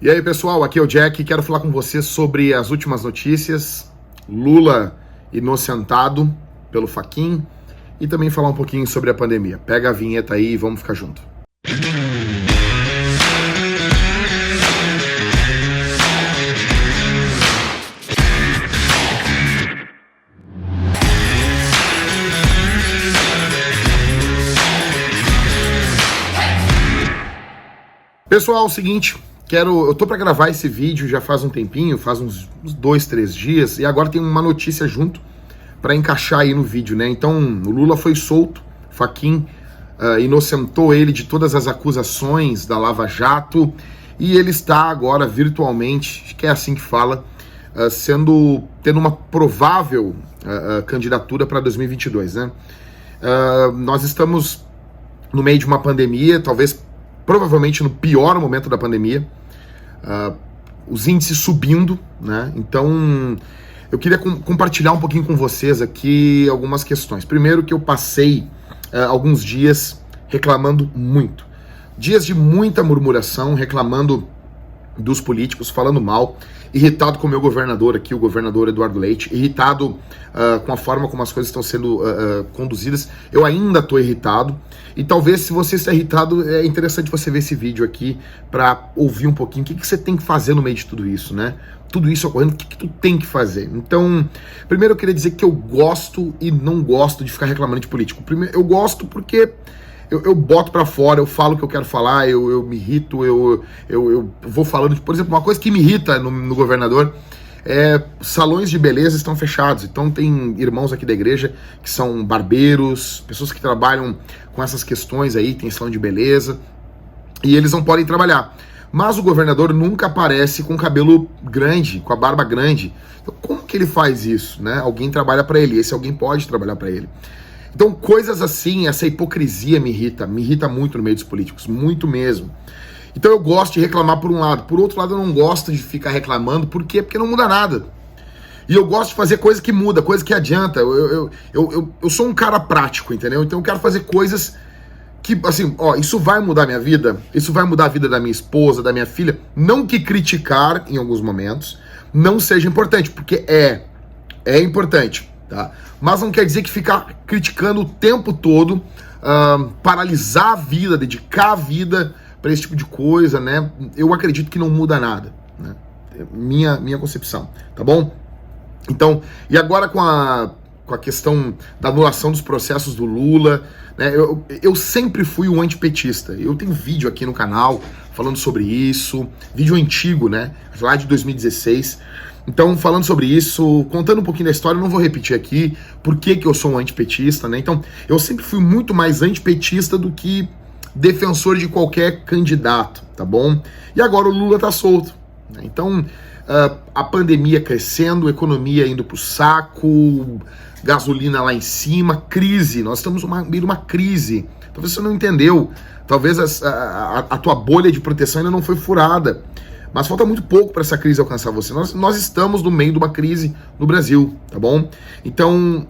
E aí, pessoal, aqui é o Jack, quero falar com você sobre as últimas notícias, Lula inocentado pelo Fachin e também falar um pouquinho sobre a pandemia. Pega a vinheta aí e vamos ficar junto. Pessoal, é o seguinte, eu tô para gravar esse vídeo já faz um tempinho, faz uns 2, 3 dias, e agora tem uma notícia junto para encaixar aí no vídeo, né? Então, o Lula foi solto, Fachin inocentou ele de todas as acusações da Lava Jato, e ele está agora virtualmente, acho que é assim que fala, tendo uma provável candidatura para 2022, né? Nós estamos no meio de uma pandemia, provavelmente no pior momento da pandemia, os índices subindo, né? Então, eu queria compartilhar um pouquinho com vocês aqui algumas questões. Primeiro, que eu passei alguns dias reclamando muito. Dias de muita murmuração, reclamando dos políticos, falando mal, irritado com o meu governador aqui, o governador Eduardo Leite, irritado com a forma como as coisas estão sendo conduzidas. Eu ainda estou irritado, e talvez, se você está irritado, é interessante você ver esse vídeo aqui para ouvir um pouquinho o que você tem que fazer no meio de tudo isso, né? Tudo isso ocorrendo, o que tu tem que fazer? Então, primeiro eu queria dizer que eu gosto e não gosto de ficar reclamando de político. Primeiro, eu gosto porque eu boto pra fora, eu falo o que eu quero falar, eu me irrito, eu vou falando, por exemplo, uma coisa que me irrita no governador é salões de beleza estão fechados. Então tem irmãos aqui da igreja que são barbeiros, pessoas que trabalham com essas questões aí, tem salão de beleza, e eles não podem trabalhar. Mas o governador nunca aparece com cabelo grande, com a barba grande. Então, como que ele faz isso, né? Alguém trabalha pra ele, esse alguém pode trabalhar pra ele. Então, coisas assim, essa hipocrisia me irrita muito no meio dos políticos, muito mesmo. Então eu gosto de reclamar por um lado, por outro lado eu não gosto de ficar reclamando, por quê? Porque não muda nada. E eu gosto de fazer coisa que muda, coisa que adianta, eu sou um cara prático, entendeu? Então eu quero fazer coisas que, assim, ó, isso vai mudar a minha vida, isso vai mudar a vida da minha esposa, da minha filha, não que criticar em alguns momentos não seja importante, porque é importante, tá? Mas não quer dizer que ficar criticando o tempo todo, paralisar a vida, dedicar a vida para esse tipo de coisa, né? Eu acredito que não muda nada, né? Minha concepção, tá bom? Então, e agora com a questão da anulação dos processos do Lula, né? Eu sempre fui um antipetista. Eu tenho vídeo aqui no canal falando sobre isso, vídeo antigo, né? Lá de 2016. Então, falando sobre isso, contando um pouquinho da história, eu não vou repetir aqui por que eu sou um antipetista, né? Então, eu sempre fui muito mais antipetista do que defensor de qualquer candidato, tá bom? E agora o Lula tá solto, né? Então, a pandemia crescendo, economia indo pro saco, gasolina lá em cima, crise, nós estamos no meio de uma crise. Talvez você não entendeu, talvez a tua bolha de proteção ainda não foi furada. Mas falta muito pouco para essa crise alcançar você. Nós estamos no meio de uma crise no Brasil, tá bom? Então,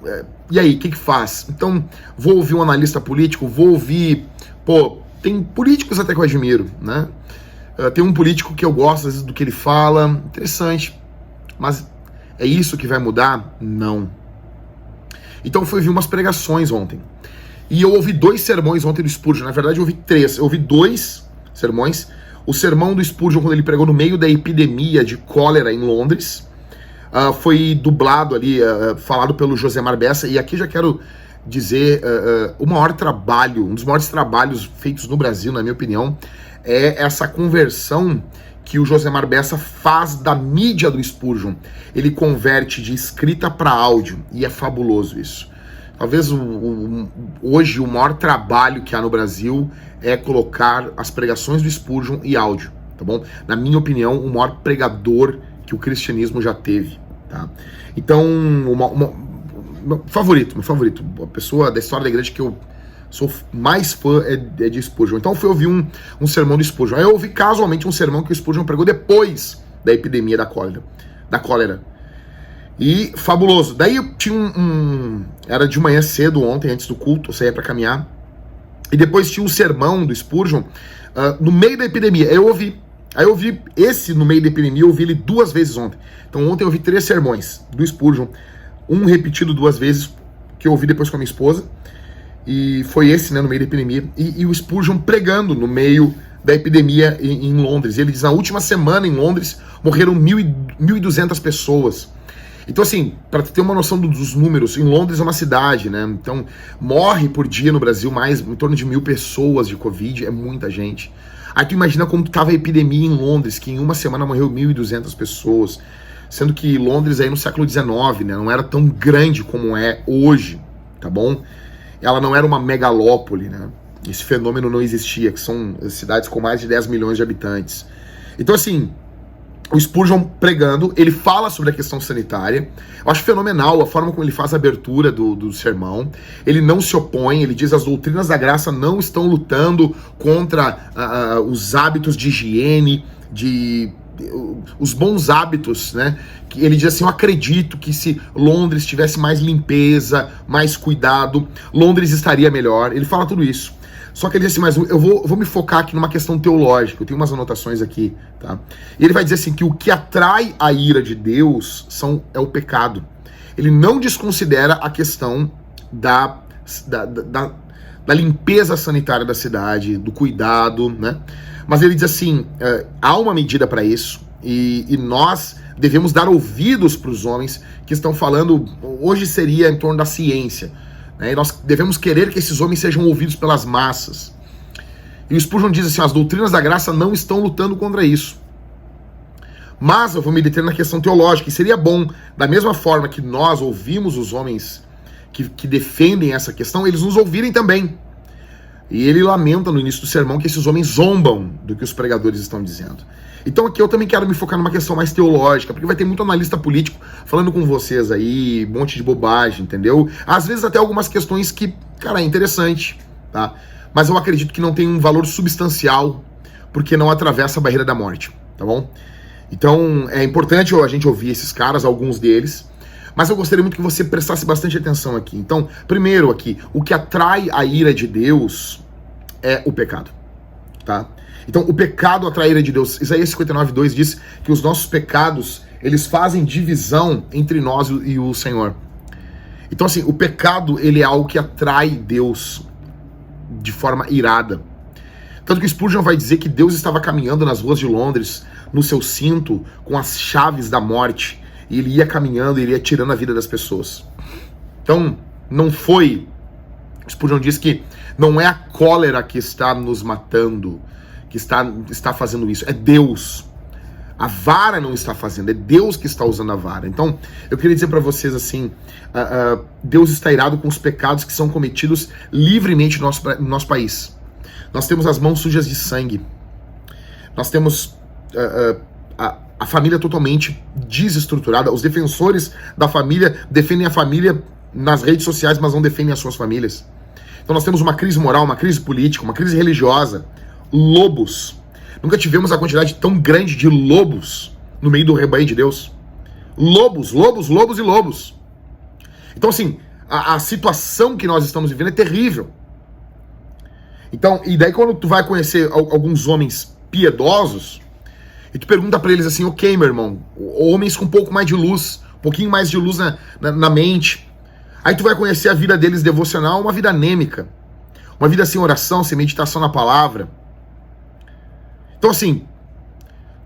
e aí, o que faz? Então, vou ouvir um analista político, vou ouvir... Pô, tem políticos até que eu admiro, né? Tem um político que eu gosto, às vezes, do que ele fala, interessante. Mas é isso que vai mudar? Não. Então, eu fui ouvir umas pregações ontem. E eu ouvi 2 sermões ontem do Spurgeon. Na verdade, eu ouvi 3. Eu ouvi 2 sermões. O sermão do Spurgeon, quando ele pregou no meio da epidemia de cólera em Londres, foi dublado ali, falado pelo Josemar Bessa, e aqui já quero dizer, o maior trabalho, um dos maiores trabalhos feitos no Brasil, na minha opinião, é essa conversão que o Josemar Bessa faz da mídia do Spurgeon. Ele converte de escrita para áudio, e é fabuloso isso. Talvez hoje o maior trabalho que há no Brasil é colocar as pregações do Spurgeon em áudio, tá bom? Na minha opinião, o maior pregador que o cristianismo já teve, tá? Então, meu favorito, a pessoa da história da igreja que eu sou mais fã é de Spurgeon. Então, eu fui ouvir um sermão do Spurgeon. Aí eu ouvi casualmente um sermão que o Spurgeon pregou depois da epidemia da cólera. E fabuloso. Daí eu tinha era de manhã cedo ontem, antes do culto, eu saía pra caminhar. E depois tinha um sermão do Spurgeon no meio da epidemia. Eu ouvi. Aí eu vi esse no meio da epidemia, eu vi ele 2 vezes ontem. Então ontem eu vi 3 sermões do Spurgeon, um repetido 2 vezes, que eu ouvi depois com a minha esposa, e foi esse, né, no meio da epidemia, e o Spurgeon pregando no meio da epidemia em Londres. Ele diz, na última semana em Londres, morreram 1.200 pessoas. Então, assim, para ter uma noção dos números, em Londres é uma cidade, né? Então, morre por dia no Brasil mais em torno de 1.000 pessoas de Covid, é muita gente. Aí tu imagina como estava a epidemia em Londres, que em uma semana morreu 1.200 pessoas, sendo que Londres aí no século XIX, né, não era tão grande como é hoje, tá bom? Ela não era uma megalópole, né? Esse fenômeno não existia, que são cidades com mais de 10 milhões de habitantes. Então, assim, o Spurgeon pregando, ele fala sobre a questão sanitária. Eu acho fenomenal a forma como ele faz a abertura do sermão. Ele não se opõe, ele diz as doutrinas da graça não estão lutando contra os hábitos de higiene, os bons hábitos, né? Ele diz assim, eu acredito que se Londres tivesse mais limpeza, mais cuidado, Londres estaria melhor. Ele fala tudo isso. Só que ele diz assim, mas eu vou me focar aqui numa questão teológica, eu tenho umas anotações aqui, tá? E ele vai dizer assim, que o que atrai a ira de Deus é o pecado. Ele não desconsidera a questão da limpeza sanitária da cidade, do cuidado, né? Mas ele diz assim, há uma medida para isso, e nós devemos dar ouvidos para os homens que estão falando, hoje seria em torno da ciência, né? E nós devemos querer que esses homens sejam ouvidos pelas massas. E o Spurgeon diz assim, as doutrinas da graça não estão lutando contra isso. Mas eu vou me deter na questão teológica, e seria bom, da mesma forma que nós ouvimos os homens que defendem essa questão, eles nos ouvirem também. E ele lamenta no início do sermão que esses homens zombam do que os pregadores estão dizendo. Então aqui eu também quero me focar numa questão mais teológica, porque vai ter muito analista político falando com vocês aí, um monte de bobagem, entendeu? Às vezes até algumas questões que, cara, é interessante, tá? Mas eu acredito que não tem um valor substancial, porque não atravessa a barreira da morte, tá bom? Então é importante a gente ouvir esses caras, alguns deles, mas eu gostaria muito que você prestasse bastante atenção aqui. Então, primeiro aqui, o que atrai a ira de Deus é o pecado, tá? Então, o pecado atrai a ira de Deus. Isaías 59:2 diz que os nossos pecados, eles fazem divisão entre nós e o Senhor. Então, assim, o pecado, ele é algo que atrai Deus de forma irada. Tanto que Spurgeon vai dizer que Deus estava caminhando nas ruas de Londres, no seu cinto, com as chaves da morte, e ele ia caminhando, ele ia tirando a vida das pessoas. Então, não foi... Spurgeon diz que não é a cólera que está nos matando, que está fazendo isso, é Deus. A vara não está fazendo, é Deus que está usando a vara. Então, eu queria dizer para vocês assim, Deus está irado com os pecados que são cometidos livremente no nosso país. Nós temos as mãos sujas de sangue. Nós temos a família totalmente desestruturada. Os defensores da família defendem a família nas redes sociais, mas não defendem as suas famílias. Então nós temos uma crise moral, uma crise política, uma crise religiosa. Lobos. Nunca tivemos a quantidade tão grande de lobos no meio do rebanho de Deus. Lobos, lobos, lobos e lobos. Então assim, a situação que nós estamos vivendo é terrível. Então, e daí quando tu vai conhecer alguns homens piedosos, e tu pergunta pra eles assim, ok, meu irmão, homens com um pouco mais de luz, um pouquinho mais de luz na mente. Aí tu vai conhecer a vida deles devocional, uma vida anêmica. Uma vida sem oração, sem meditação na palavra. Então assim,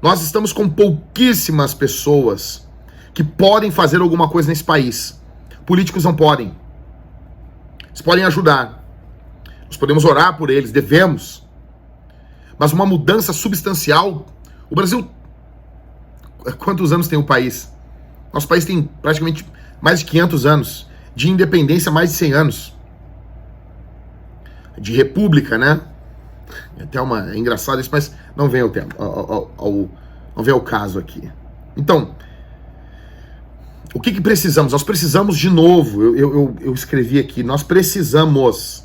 nós estamos com pouquíssimas pessoas que podem fazer alguma coisa nesse país. Políticos não podem. Eles podem ajudar. Nós podemos orar por eles, devemos. Mas uma mudança substancial... O Brasil... Quantos anos tem o país? Nosso país tem praticamente mais de 500 anos. De independência, mais de 100 anos. De república, né? Até é engraçado isso, mas não vem ao tempo, não vem ao caso aqui. Então, o que precisamos? Nós precisamos de novo, eu escrevi aqui, nós precisamos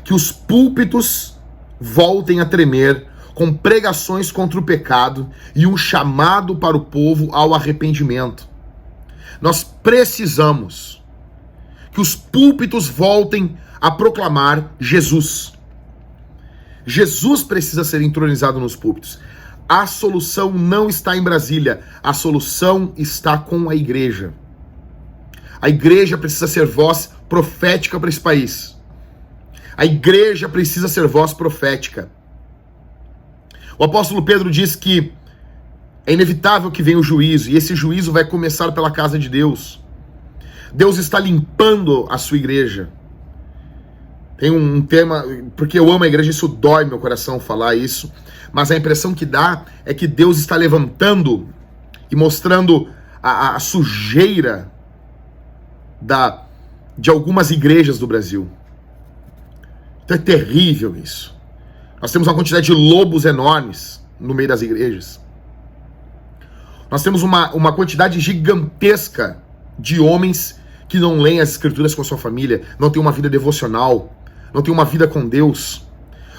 que os púlpitos voltem a tremer com pregações contra o pecado e um chamado para o povo ao arrependimento. Nós precisamos que os púlpitos voltem a proclamar Jesus. Jesus precisa ser entronizado nos púlpitos. A solução não está em Brasília, a solução está com a igreja. A igreja precisa ser voz profética para esse país. A igreja precisa ser voz profética. O apóstolo Pedro diz que é inevitável que venha o juízo, e esse juízo vai começar pela casa de Deus. Deus está limpando a sua igreja. Tem um tema, porque eu amo a igreja, isso dói meu coração falar isso, mas a impressão que dá é que Deus está levantando e mostrando a sujeira de algumas igrejas do Brasil. Então é terrível isso. Nós temos uma quantidade de lobos enormes no meio das igrejas. Nós temos uma quantidade gigantesca de homens que não leem as escrituras com a sua família, não tem uma vida devocional, não tem uma vida com Deus.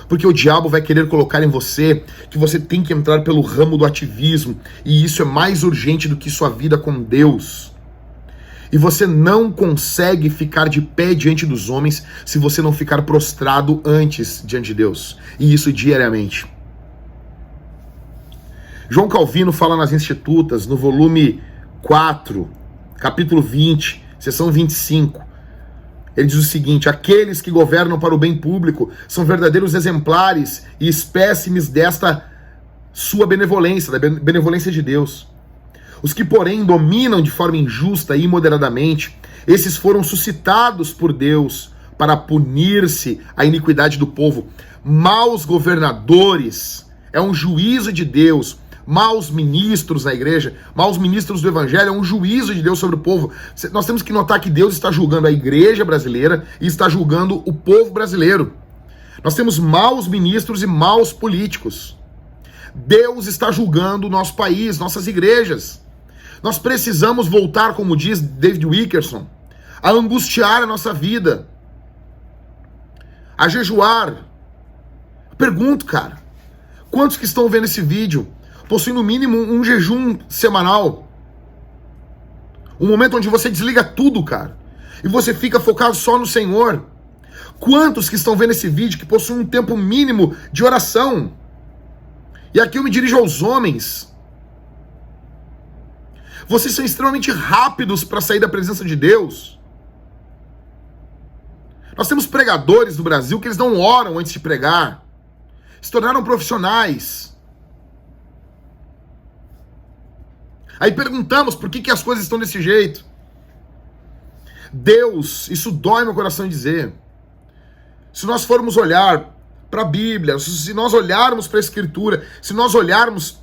Porque o diabo vai querer colocar em você que você tem que entrar pelo ramo do ativismo, e isso é mais urgente do que sua vida com Deus. E você não consegue ficar de pé diante dos homens se você não ficar prostrado antes diante de Deus. E isso diariamente. João Calvino fala nas Institutas, no volume 4, capítulo 20, seção 25. Ele diz o seguinte: aqueles que governam para o bem público são verdadeiros exemplares e espécimes desta sua benevolência, da benevolência de Deus. Os que, porém, dominam de forma injusta e imoderadamente, esses foram suscitados por Deus para punir-se a iniquidade do povo. Maus governadores, é um juízo de Deus. Maus ministros na igreja, maus ministros do evangelho, é um juízo de Deus sobre o povo. Nós temos que notar que Deus está julgando a igreja brasileira e está julgando o povo brasileiro. Nós temos maus ministros e maus políticos. Deus está julgando o nosso país, nossas igrejas. Nós precisamos voltar, como diz David Wilkerson, a angustiar a nossa vida, a jejuar. Pergunto, cara, quantos que estão vendo esse vídeo possuem no mínimo um jejum semanal? Um momento onde você desliga tudo, cara, e você fica focado só no Senhor. Quantos que estão vendo esse vídeo que possuem um tempo mínimo de oração? E aqui eu me dirijo aos homens. Vocês são extremamente rápidos para sair da presença de Deus. Nós temos pregadores do Brasil que eles não oram antes de pregar. Se tornaram profissionais. Aí perguntamos por que as coisas estão desse jeito. Deus, isso dói meu coração dizer. Se nós formos olhar para a Bíblia, se nós olharmos para a Escritura, se nós olharmos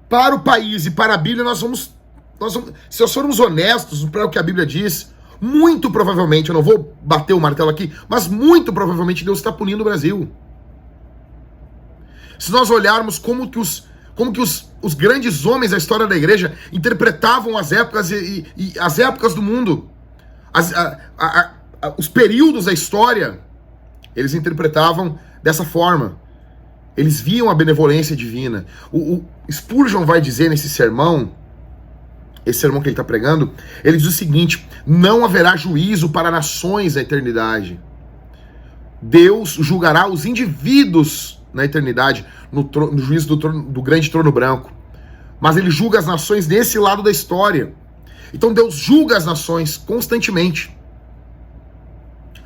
para o país e para a Bíblia, se nós formos honestos para o que a Bíblia diz, muito provavelmente, eu não vou bater o martelo aqui, mas muito provavelmente Deus está punindo o Brasil. Se nós olharmos como que os grandes homens da história da igreja interpretavam as épocas e as épocas do mundo, os períodos da história, eles interpretavam dessa forma. Eles viam a benevolência divina. O Spurgeon vai dizer nesse sermão, esse sermão que ele está pregando, ele diz o seguinte: não haverá juízo para nações na eternidade. Deus julgará os indivíduos na eternidade, no juízo do grande trono branco. Mas ele julga as nações desse lado da história. Então Deus julga as nações constantemente.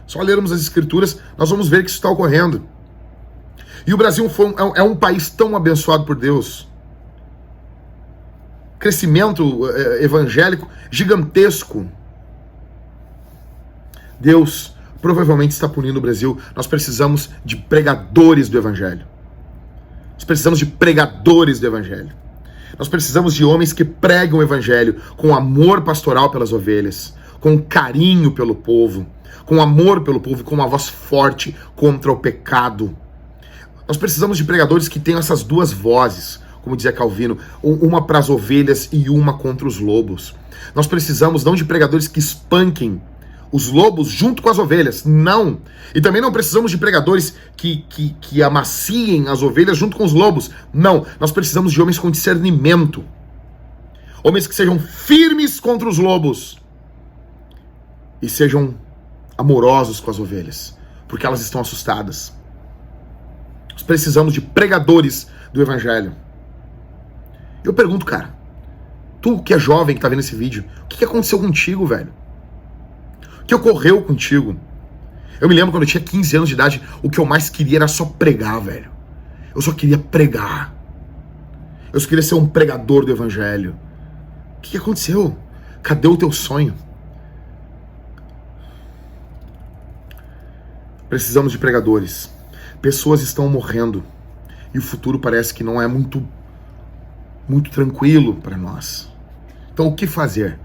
Só lermos as escrituras, nós vamos ver que isso está ocorrendo. E o Brasil é um país tão abençoado por Deus. Crescimento evangélico gigantesco. Deus provavelmente está punindo o Brasil. Nós precisamos de pregadores do evangelho. Nós precisamos de pregadores do evangelho. Nós precisamos de homens que pregam o evangelho com amor pastoral pelas ovelhas, com carinho pelo povo, com amor pelo povo e com uma voz forte contra o pecado. Nós precisamos de pregadores que tenham essas duas vozes, como dizia Calvino, uma para as ovelhas e uma contra os lobos. Nós precisamos não de pregadores que espanquem os lobos junto com as ovelhas, não. E também não precisamos de pregadores que amaciem as ovelhas junto com os lobos, não. Nós precisamos de homens com discernimento, homens que sejam firmes contra os lobos e sejam amorosos com as ovelhas, porque elas estão assustadas. Nós precisamos de pregadores do evangelho. Eu pergunto, cara, tu que é jovem, que tá vendo esse vídeo, o que aconteceu contigo, velho? O que ocorreu contigo? Eu me lembro quando eu tinha 15 anos de idade, o que eu mais queria era só pregar, velho. Eu só queria pregar. Eu só queria ser um pregador do evangelho. O que aconteceu? Cadê o teu sonho? Precisamos de pregadores. Pessoas estão morrendo. E o futuro parece que não é muito tranquilo para nós. Então o que fazer?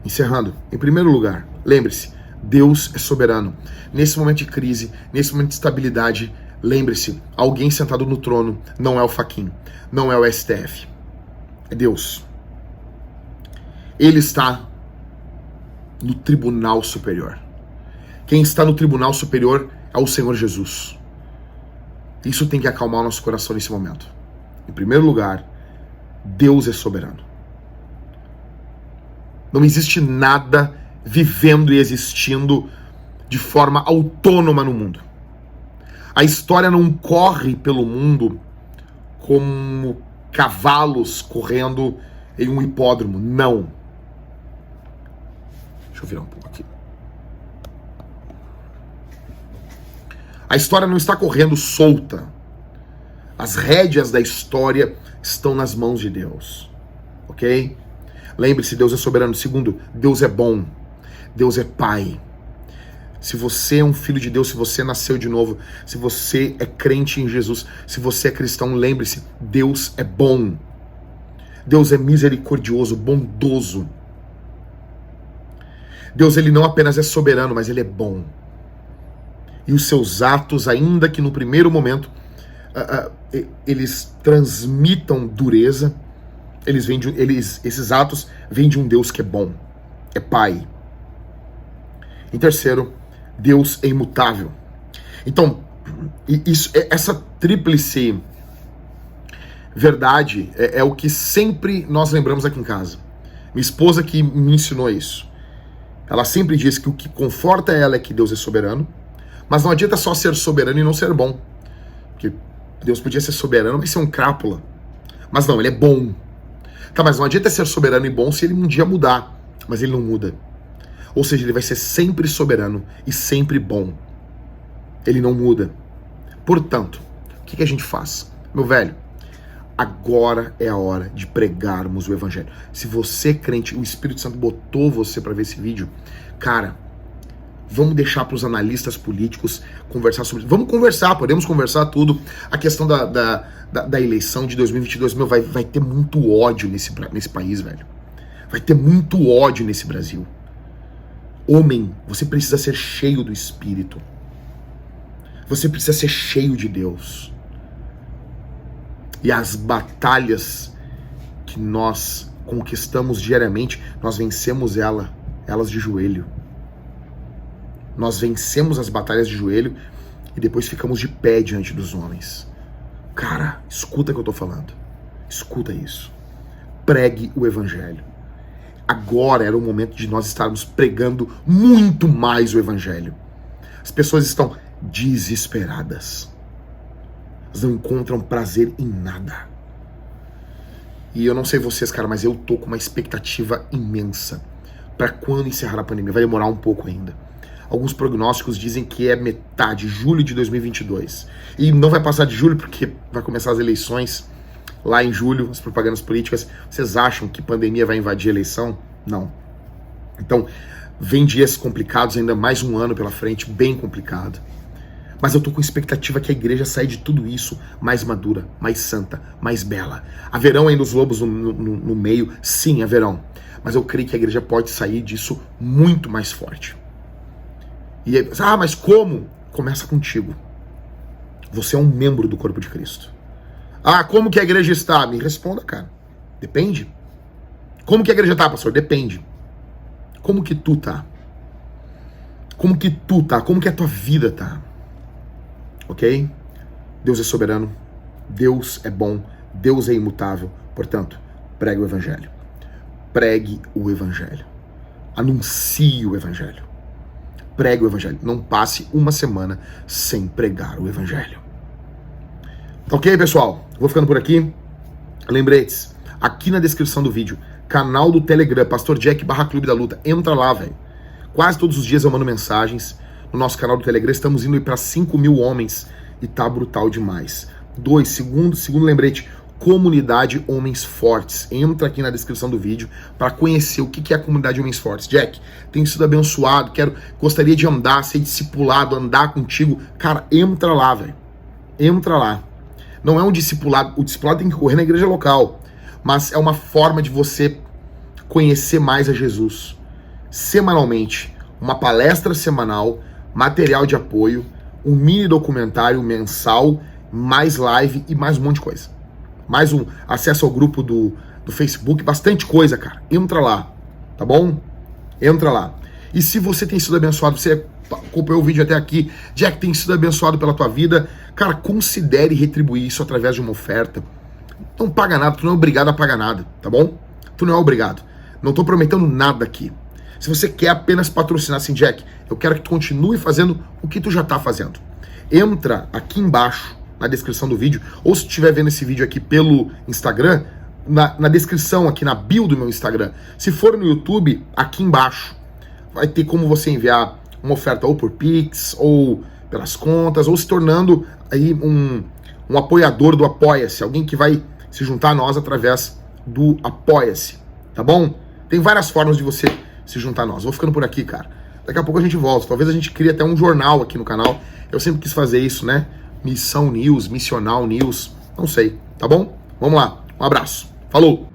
Encerrando, em primeiro lugar, lembre-se, Deus é soberano. Nesse momento de crise, nesse momento de estabilidade, lembre-se, alguém sentado no trono não é o Fachin, não é o STF. É Deus. Ele está no tribunal superior. Quem está no tribunal superior é o Senhor Jesus. Isso tem que acalmar o nosso coração nesse momento. Em primeiro lugar, Deus é soberano. Não existe nada vivendo e existindo de forma autônoma no mundo. A história não corre pelo mundo como cavalos correndo em um hipódromo. Não. Deixa eu virar um pouco aqui. A história não está correndo solta. As rédeas da história estão nas mãos de Deus. Ok? Lembre-se, Deus é soberano. Segundo, Deus é bom. Deus é Pai. Se você é um filho de Deus, se você nasceu de novo, se você é crente em Jesus, se você é cristão, lembre-se, Deus é bom. Deus é misericordioso, bondoso. Deus, ele não apenas é soberano, mas ele é bom. E os seus atos, ainda que no primeiro momento eles transmitam dureza, esses atos vêm de um Deus que é bom, é Pai. Em terceiro, Deus é imutável. Então, essa tríplice verdade é o que sempre nós lembramos aqui em casa. Minha esposa que me ensinou isso. Ela sempre diz que o que conforta ela é que Deus é soberano, mas não adianta só ser soberano e não ser bom. Porque Deus podia ser soberano, mas ser um crápula. Mas não, ele é bom. Tá, mas não adianta ser soberano e bom se ele um dia mudar. Mas ele não muda. Ou seja, ele vai ser sempre soberano e sempre bom. Ele não muda. Portanto, o que a gente faz? Meu velho, agora é a hora de pregarmos o evangelho. Se você é crente, o Espírito Santo botou você para ver esse vídeo, cara, vamos deixar para os analistas políticos conversar sobre isso. Vamos conversar, podemos conversar tudo. A questão da eleição de 2022, meu, vai ter muito ódio nesse país, velho. Vai ter muito ódio nesse Brasil. Homem, você precisa ser cheio do Espírito. Você precisa ser cheio de Deus. E as batalhas que nós conquistamos diariamente, nós vencemos elas de joelho. Nós vencemos as batalhas de joelho e depois ficamos de pé diante dos homens. Cara, escuta o que eu tô falando. Escuta isso. Pregue o evangelho. Agora era o momento de nós estarmos pregando muito mais o evangelho. As pessoas estão desesperadas. Elas não encontram prazer em nada. E eu não sei vocês, cara, mas eu tô com uma expectativa imensa para quando encerrar a pandemia. Vai demorar um pouco ainda. Alguns prognósticos dizem que é metade, julho de 2022. E não vai passar de julho porque vai começar as eleições lá em julho, as propagandas políticas. Vocês acham que pandemia vai invadir a eleição? Não. Então, vem dias complicados, ainda mais um ano pela frente, bem complicado. Mas eu tô com expectativa que a igreja saia de tudo isso mais madura, mais santa, mais bela. Haverão ainda os lobos no meio? Sim, haverão. Mas eu creio que a igreja pode sair disso muito mais forte. E aí, mas como? Começa contigo. Você é um membro do corpo de Cristo. Como que a igreja está? Me responda, cara. Depende. Como que a igreja está, pastor? Depende. Como que tu tá? Como que tu tá? Como que a tua vida tá? Ok? Deus é soberano. Deus é bom. Deus é imutável. Portanto, pregue o evangelho. Pregue o evangelho. Anuncie o evangelho. Pregue o evangelho. Não passe uma semana sem pregar o evangelho. Ok, pessoal? Vou ficando por aqui. Lembrete-se, aqui na descrição do vídeo, canal do Telegram, Pastor Jack /Clube da Luta. Entra lá, velho. Quase todos os dias eu mando mensagens no nosso canal do Telegram. Estamos indo para 5.000 homens e tá brutal demais. Segundo lembrete, comunidade Homens Fortes. Entra aqui na descrição do vídeo para conhecer o que é a comunidade Homens Fortes. Jack, tenho sido abençoado, gostaria de andar, ser discipulado, andar contigo. Cara, entra lá, velho. Entra lá. Não é um discipulado, o discipulado tem que correr na igreja local, mas é uma forma de você conhecer mais a Jesus. Semanalmente, uma palestra semanal, material de apoio, um mini documentário mensal, mais live e mais um monte de coisa. Mais um acesso ao grupo do Facebook, bastante coisa, cara. Entra lá, tá bom? Entra lá. E se você tem sido abençoado, você acompanhou o vídeo até aqui, Jack, tem sido abençoado pela tua vida, cara, considere retribuir isso através de uma oferta. Não paga nada, tu não é obrigado a pagar nada, tá bom? Tu não é obrigado. Não tô prometendo nada aqui. Se você quer apenas patrocinar assim, Jack, eu quero que tu continue fazendo o que tu já tá fazendo. Entra aqui embaixo, na descrição do vídeo, ou se tu estiver vendo esse vídeo aqui pelo Instagram, na descrição aqui, na bio do meu Instagram. Se for no YouTube, aqui embaixo, vai ter como você enviar uma oferta ou por Pix, ou pelas contas, ou se tornando aí um apoiador do Apoia-se, alguém que vai se juntar a nós através do Apoia-se, tá bom? Tem várias formas de você se juntar a nós. Vou ficando por aqui, cara. Daqui a pouco a gente volta. Talvez a gente crie até um jornal aqui no canal. Eu sempre quis fazer isso, né? Missão News, Missional News, não sei, tá bom? Vamos lá, um abraço, falou!